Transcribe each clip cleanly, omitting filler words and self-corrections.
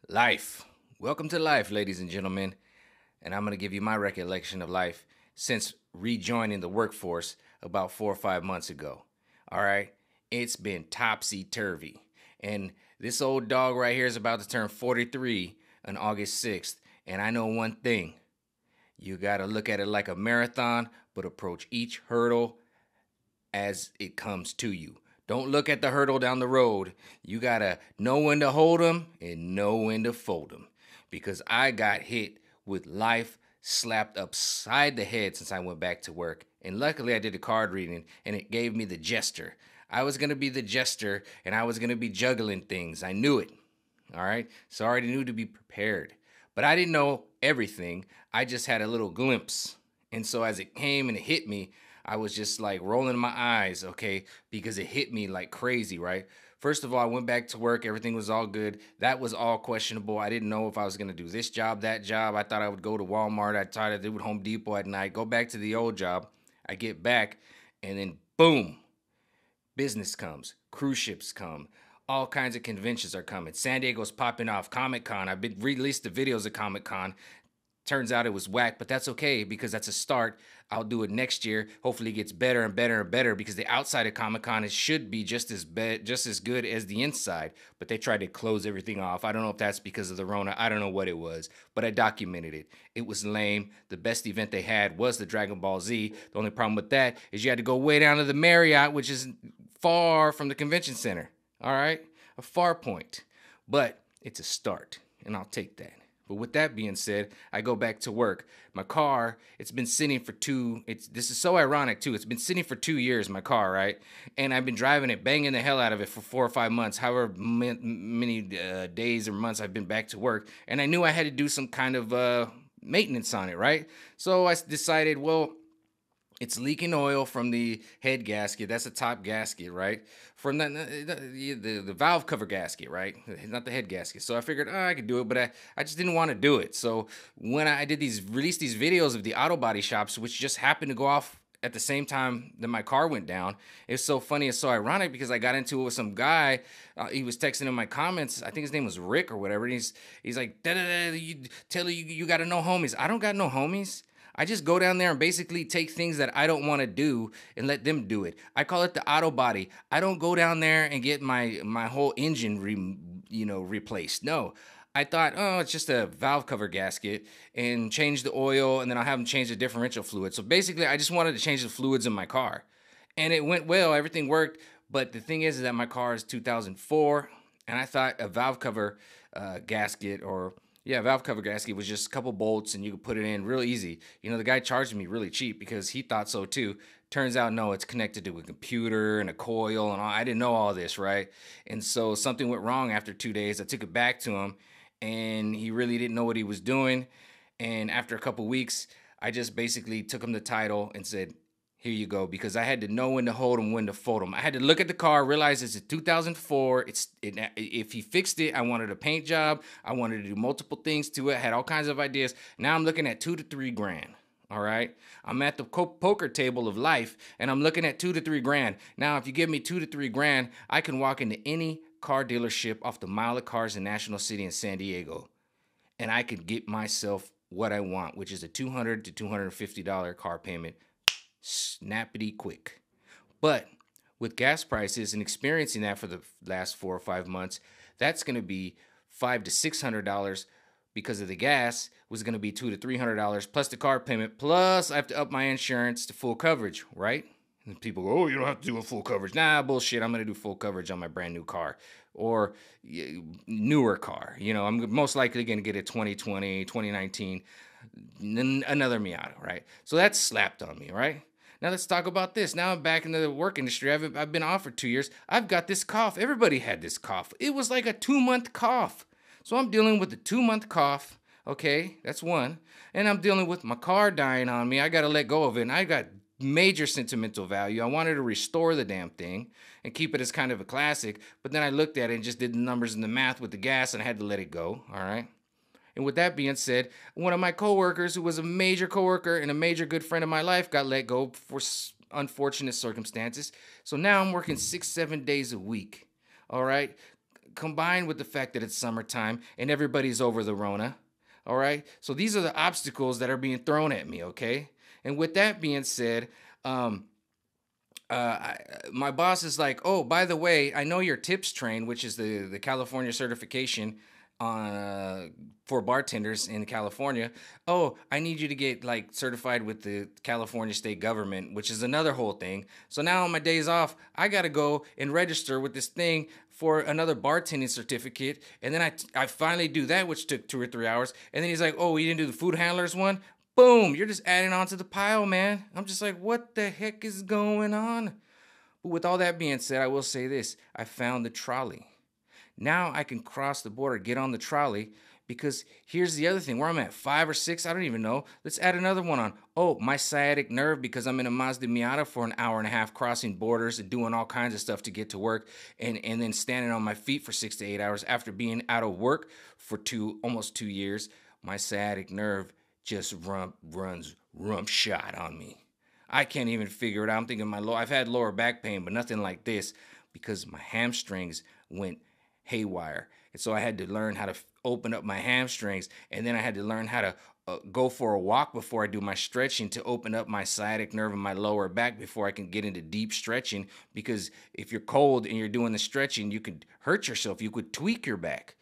Life. Welcome to life, ladies and gentlemen. And I'm going to give you my recollection of life since rejoining the workforce about 4 or 5 months ago. All right. It's been topsy turvy. And this old dog right here is about to turn 43 on August 6th. And I know one thing, you got to look at it like a marathon, but approach each hurdle as it comes to you. Don't look at the hurdle down the road. You gotta know when to hold them and know when to fold them. Because I got hit with life slapped upside the head since I went back to work. And luckily, I did a card reading and it gave me the jester. I was gonna be the jester and I was gonna be juggling things. I knew it. All right. So I already knew to be prepared. But I didn't know everything. I just had a little glimpse. And so as it came and it hit me, I was just like rolling my eyes, okay, because it hit me like crazy, right? First of all, I went back to work. Everything was all good. That was all questionable. I didn't know if I was going to do this job, that job. I thought I would go to Walmart. I thought I'd do Home Depot at night, go back to the old job. I get back, and then boom, business comes, cruise ships come, all kinds of conventions are coming. San Diego's popping off, Comic Con. I've been released the videos of Comic Con. Turns out it was whack, but that's okay because that's a start. I'll do it next year. Hopefully, it gets better and better and better because the outside of Comic Con it should be just as good as the inside. But they tried to close everything off. I don't know if that's because of the Rona. I don't know what it was, but I documented it. It was lame. The best event they had was the Dragon Ball Z. The only problem with that is you had to go way down to the Marriott, which is far from the convention center. All right, a far point, but it's a start, and I'll take that. But with that being said, I go back to work. My car, it's been sitting for this is so ironic too. It's been sitting for 2 years, my car, right? And I've been driving it, banging the hell out of it for 4 or 5 months, however many days or months I've been back to work. And I knew I had to do some kind of maintenance on it, right? So I decided, well, it's leaking oil from the head gasket. That's the top gasket, right? From the valve cover gasket, right? Not the head gasket. So I figured, I could do it, but I just didn't want to do it. So when I did released these videos of the auto body shops, which just happened to go off at the same time that my car went down, it's so funny. It's so ironic because I got into it with some guy. He was texting in my comments. I think his name was Rick or whatever. And he's like, da da da. You got to know homies. I don't got no homies. I just go down there and basically take things that I don't want to do and let them do it. I call it the auto body. I don't go down there and get my whole engine replaced. No. I thought, oh, it's just a valve cover gasket and change the oil and then I'll have them change the differential fluid. So basically, I just wanted to change the fluids in my car. And it went well, everything worked. But the thing is that my car is 2004 and I thought a valve cover gasket or valve cover gasket was just a couple bolts and you could put it in real easy. You know, the guy charged me really cheap because he thought so too. Turns out, no, it's connected to a computer and a coil and all. I didn't know all this, right? And so something went wrong after 2 days. I took it back to him and he really didn't know what he was doing. And after a couple weeks, I just basically took him the title and said, here you go, because I had to know when to hold them, when to fold them. I had to look at the car, realize it's a 2004. If he fixed it, I wanted a paint job. I wanted to do multiple things to it. I had all kinds of ideas. Now I'm looking at 2 to 3 grand. All right. I'm at the poker table of life and I'm looking at 2 to 3 grand. Now, if you give me 2 to 3 grand, I can walk into any car dealership off the mile of cars in National City in San Diego and I could get myself what I want, which is a $200 to $250 car payment snappity quick. But with gas prices and experiencing that for the last 4 or 5 months, that's going to be $500 to $600 because of the gas was going to be $200 to $300 plus the car payment plus I have to up my insurance to full coverage, right? And people go, oh, you don't have to do a full coverage. Nah, bullshit. I'm going to do full coverage on my brand new car or newer car. You know, I'm most likely going to get a 2020, 2019, another Miata, right? So that's slapped on me, right? Now let's talk about this. Now I'm back into the work industry. I've been off for 2 years. I've got this cough. Everybody had this cough. It was like a 2-month cough. So I'm dealing with a 2-month cough. Okay, that's one. And I'm dealing with my car dying on me. I got to let go of it. And I got major sentimental value. I wanted to restore the damn thing and keep it as kind of a classic. But then I looked at it and just did the numbers and the math with the gas and I had to let it go. All right. And with that being said, one of my coworkers, who was a major coworker and a major good friend of my life, got let go for unfortunate circumstances. So now I'm working 6, 7 days a week. All right. combined with the fact that it's summertime and everybody's over the Rona. All right. So these are the obstacles that are being thrown at me. Okay. And with that being said, um, my boss is like, oh, by the way, I know you're tips trained, which is the California certification for bartenders in California. Oh, I need you to get like certified with the California state government, which is another whole thing. So now on my days off, I got to go and register with this thing for another bartending certificate. And then I finally do that, which took 2 or 3 hours. And then he's like, oh, you didn't do the food handlers one? Boom, you're just adding on to the pile, man. I'm just like, what the heck is going on? But with all that being said, I will say this. I found the trolley. Now I can cross the border, get on the trolley, because here's the other thing. Where I'm at, 5 or 6, I don't even know. Let's add another one on. Oh, my sciatic nerve, because I'm in a Mazda Miata for an hour and a half crossing borders and doing all kinds of stuff to get to work, and then standing on my feet for 6 to 8 hours after being out of work for almost 2 years. My sciatic nerve just runs rump shot on me. I can't even figure it out. I'm thinking I've had lower back pain, but nothing like this, because my hamstrings went haywire. And so I had to learn how to open up my hamstrings, and then I had to learn how to go for a walk before I do my stretching to open up my sciatic nerve in my lower back before I can get into deep stretching, because if you're cold and you're doing the stretching, you could hurt yourself. You could tweak your back.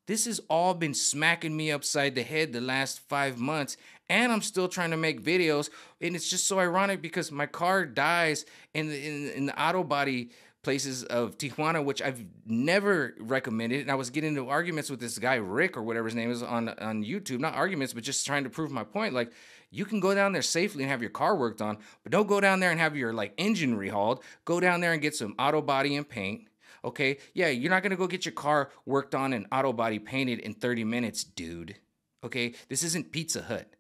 This has all been smacking me upside the head the last 5 months, and I'm still trying to make videos. And it's just so ironic because my car dies in the auto body places of Tijuana, which I've never recommended. And I was getting into arguments with this guy, Rick, or whatever his name is, on YouTube. Not arguments, but just trying to prove my point. Like, you can go down there safely and have your car worked on, but don't go down there and have your like engine rehauled. Go down there and get some auto body and paint. Okay, yeah, you're not gonna go get your car worked on and auto body painted in 30 minutes, dude. Okay, this isn't Pizza Hut.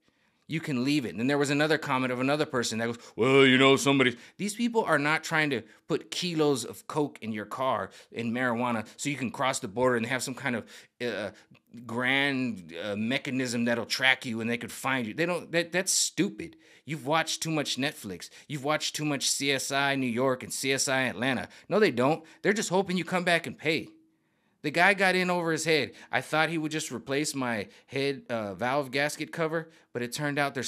You can leave it. And then there was another comment of another person that goes, well, these people are not trying to put kilos of coke in your car and marijuana so you can cross the border and have some kind of grand mechanism that'll track you and they could find you. That's stupid. You've watched too much Netflix. You've watched too much CSI New York and CSI Atlanta. No, they don't. They're just hoping you come back and pay. The guy got in over his head. I thought he would just replace my head valve gasket cover, but it turned out they're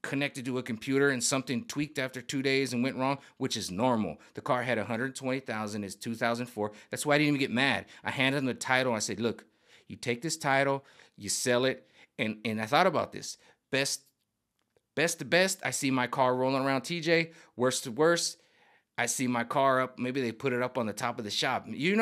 connected to a computer and something tweaked after 2 days and went wrong, which is normal. The car had 120,000. It's 2004. That's why I didn't even get mad. I handed him the title. I said, look, you take this title, you sell it, and I thought about this. Best to best, I see my car rolling around TJ. Worst to worst, I see my car up. Maybe they put it up on the top of the shop. Every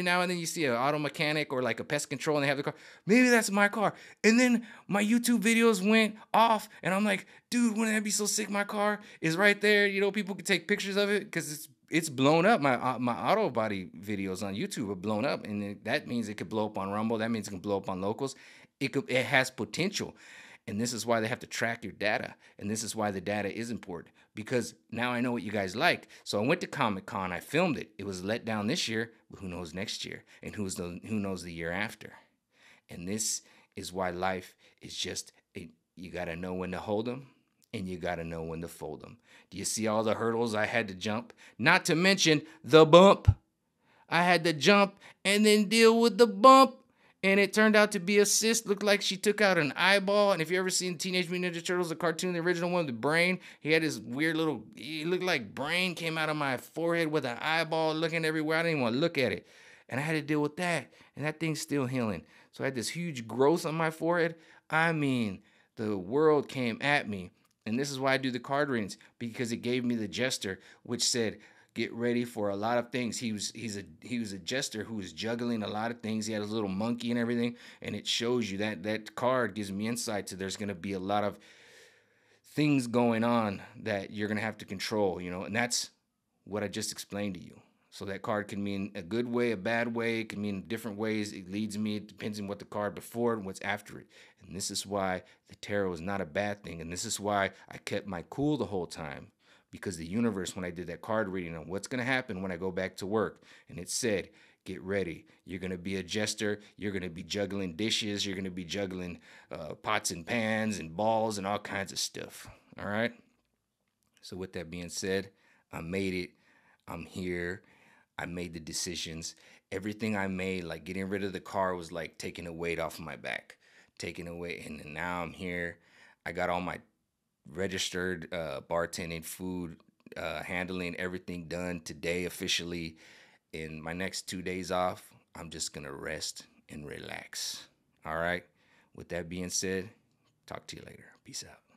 now and then you see an auto mechanic or like a pest control and they have the car. Maybe that's my car. And then my YouTube videos went off and I'm like, dude, wouldn't that be so sick? My car is right there. People can take pictures of it because it's blown up. My auto body videos on YouTube are blown up, and that means it could blow up on Rumble. That means it can blow up on locals. It has potential. And this is why they have to track your data. And this is why the data is important, because now I know what you guys like. So I went to Comic-Con. I filmed it. It was let down this year, but who knows next year? And who knows the year after? And this is why life is just, you got to know when to hold them and you got to know when to fold them. Do you see all the hurdles I had to jump? Not to mention the bump. I had to jump and then deal with the bump. And it turned out to be a cyst. Looked like she took out an eyeball. And if you ever seen Teenage Mutant Ninja Turtles, the cartoon, the original one, the brain, he had this weird it looked like brain came out of my forehead with an eyeball looking everywhere. I didn't even want to look at it. And I had to deal with that. And that thing's still healing. So I had this huge growth on my forehead. I mean, the world came at me. And this is why I do the card readings, because it gave me the gesture, which said, get ready for a lot of things. He was a jester who was juggling a lot of things. He had his little monkey and everything, and it shows you that card gives me insight to there's going to be a lot of things going on that you're going to have to control, and that's what I just explained to you. So that card can mean a good way, a bad way. It can mean different ways. It leads me. It depends on what the card before and what's after it. And this is why the tarot is not a bad thing. And this is why I kept my cool the whole time. Because the universe, when I did that card reading on what's going to happen when I go back to work, and it said, get ready. You're going to be a jester. You're going to be juggling dishes. You're going to be juggling pots and pans and balls and all kinds of stuff. All right? So with that being said, I made it. I'm here. I made the decisions. everything I made, like getting rid of the car was like taking a weight off of my back, taking away. And then now I'm here. I got all my registered bartending, food, handling, everything done today officially. In my next 2 days off, I'm just gonna rest and relax. All right. With that being said, talk to you later. Peace out.